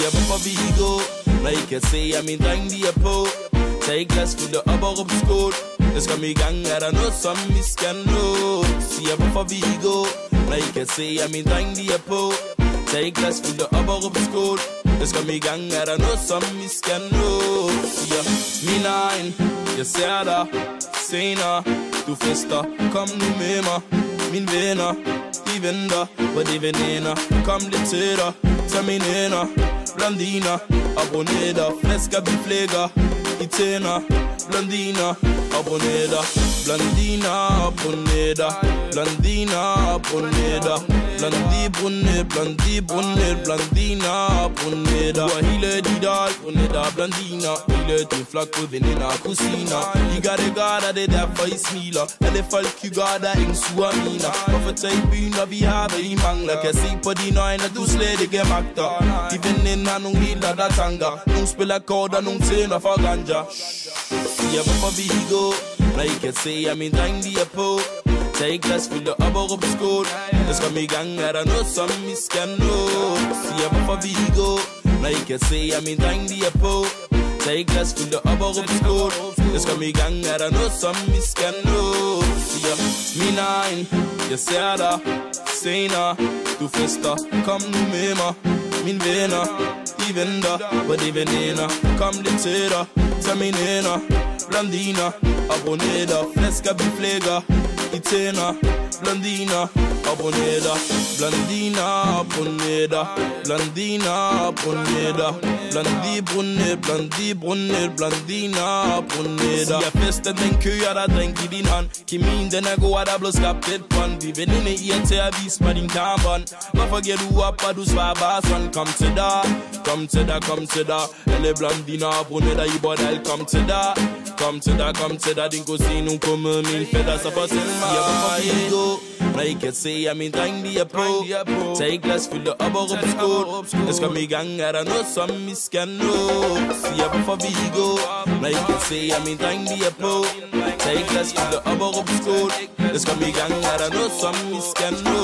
Siger hvorfor vi går, når I kan se at min dreng de er på. Tag et glas, fyld det op og råb skål. Jeg skal i gang, er der noget som vi skal nå. Siger hvorfor vi går, når I kan se at min dreng de er på. Tag et glas, fyld det op og råb skål. Jeg skal i gang, er der noget som vi skal nå. Siger min egen, jeg ser dig senere. Du fester, kom nu med mig. Mine venner, de venter på de veninder. Kom lidt tættere, tag mine hænder. Blondiner og brunetter, flæsker vi flækker i tænder. Blondiner og brunetter, blondiner og brunetter, blondiner og brunetter, blondie brunet, blondie brunet, blondiner og brunetter. Du har hele dit hold, brunetter og blondiner, hele din flok på veninder og kusiner. I gør det godt, og det er derfor I smiler. Alle folk hygger, der er ingen sure miner. Hvorfor tage i byen, når vi har, hvad I mangler? Kan se på dine øjne, at du slet ikke magter. De veninder har nogle helt andre tanker. Nogle spiller kort, og nogle tænder for ganja. Siger hvorfor vi går, når I kan se at min dreng de er på. Tag et glas, fyld det op og råb skål. Jeg skal i gang, er der noget som vi skal nå. Siger hvorfor vi går, når I kan se at min dreng de er på. Tag et glas, fyld det op og råb skål. Jeg skal i gang, er der noget som vi skal nå. Siger min egen, jeg ser dig senere. Du fester, kom nu med mig. Mine venner, de venter på de veninder. Kom lidt tættere, tag mine hænder. Blondiner og brunetter, flæsker vi flækker i tænder. Blondiner og brunetter, blondiner og brunetter, blondiner og brunetter, blondie brunet, blondie brunet, blondiner og brunetter. Siger festen, den kører, der drink i din hånd. Kemien, den er god, og der blev skabt et bånd. Vi veninde i til at vise mig din karbon. Hvorfor giver du op, og du svarer bare sådan? Kom til dig, kom til dig, kom til dig. Alle blondiner og brunetter i bordal, kom til dig. Kom til dig, kom til dig, din kusine, hun kom med min fætter, så fortæl mig. Siger hvorfor vi går, når I kan se at min dreng de er på. Tag et glas, fyld det op og råb skål. Jeg skal i gang, er der noget som vi skal nå. Siger hvorfor vi går, når I kan se at min dreng de er på. Tag et glas, fyld det op og råb skål. Jeg skal i gang, er der noget som vi skal nå.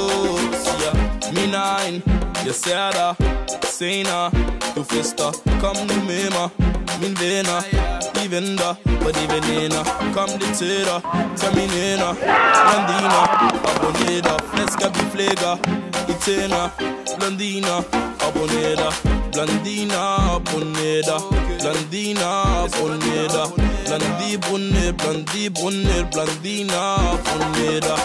Siger min egen, jeg ser dig senere. Du fester, kom nu med mig. Mine venner, de venter på de veninder. Kom lidt tættere, tag mine hænder. Blondiner og brunetter, flæsker vi flækker i tænder. Blondiner og brunetter, blondiner og brunetter, blondiner og brunetter, blondie brunet, blondie brunet, blondiner og brunetter.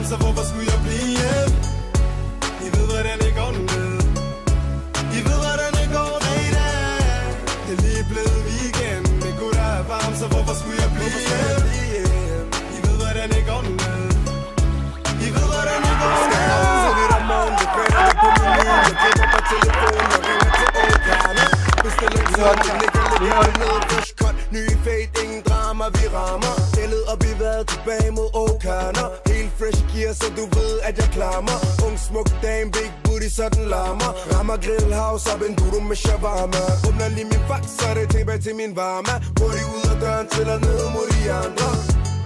Så hvorfor skulle jeg blive hjem? I ved hvordan det går nu. I ved hvordan det går i dag. Det er lige blevet weekend. Men gud der er varmt, så hvorfor skulle jeg blive hjem? I ved hvordan det går nu. I ved hvordan det går i dag. Så lidt om morgen, det brænder ikke på menuen. Jeg klipper på telefonen og ringer til Åkerne. Bestiller sådan, jeg ligger lidt ned. Fresh cut, nye fade, ingen drama, vi rammer. Bællet op i vejret, tilbage mod Åkerne. Fresh gear, så du ved, at jeg klammer. Ung, smuk dame, big booty, så den larmer. Rammer grillhouse op en dudu med shawarma. Åbner lige min fax, så er det tilbage til min varme. Hurtigt ud af døren, tæller ned mod de andre.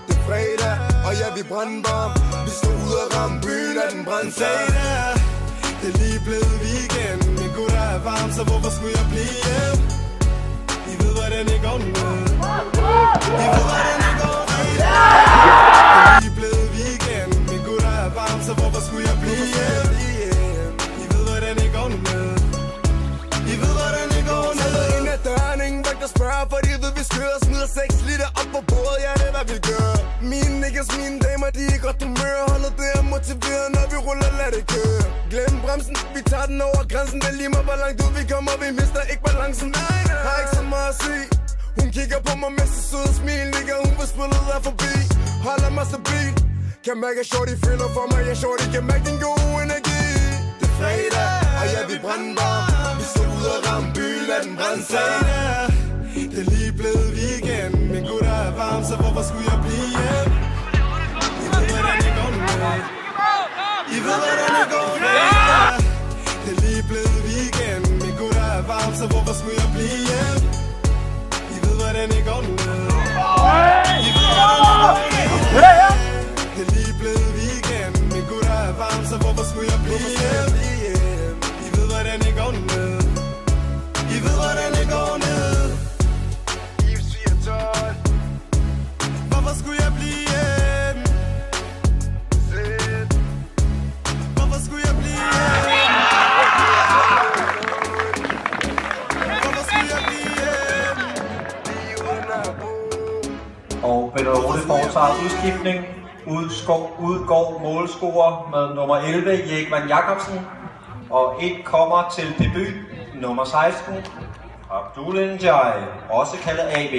Det er fredag, og jeg vil brænde varm. Vi står ud og ramme byen af den brændsag. Det er lige blevet weekend. Min gud der er varm, så hvorfor skulle jeg blive hjem? I ved, hvordan det går nu. I ved, hvordan det går i dag. Det er lige blevet weekend. Min gud der er varm, så hvorfor skulle jeg blive hjem? I ved, hvordan det går nu. I ved, hvordan det går nu. Sætter ind ad døren, ingen vagt at spørge, for de ved, vi skører. Smider 6 liter op på bordet, ja, det er, hvad vi gør. Mine niggas, mine damer, de er i godt humør. Holdet det er motiveret, når vi ruller, lad det køre. Glem bremsen, vi tager den over grænsen. Det er lige mig, hvor langt ud vi kommer, vi mister ikke balancen. Har ikke så meget at sige. Hun kigger kommer med sit søde smil, ligger hun på spillet er forbi. Holder mig stabil, kan mærke at shorty føler for mig. Ja, shorty kan mærke din gode energi. Det er fredag, og jeg vil brænde varm. Vi skal ud og ramme byen, lad den brænde sig. Det er lige blevet weekend, men gud der er varm, så hvorfor skulle jeg blive hjem? I ved hvordan det går nu. I ved hvordan det går nu. Det er lige blevet weekend, men gud der er varm, så hvorfor skulle jeg blive hjem? I ved hvordan det går nu. I ved hvordan det går nu. Det er lige blevet weekend, men gud der er varm, så hvorfor skulle jeg blive hjem? I ved hvordan det går nu. I ved hvordan det går nu. Hvorfor skulle jeg blive hjem? Hvorfor skulle jeg blive hjem? Hvorfor skulle jeg blive hjem? Og Peter Ole foretager udskiftning. Udgår målscorer med nummer 11, Jægman Jacobsen. Og ind kommer til debut nummer 16, Abdul Njai, også kaldet AB.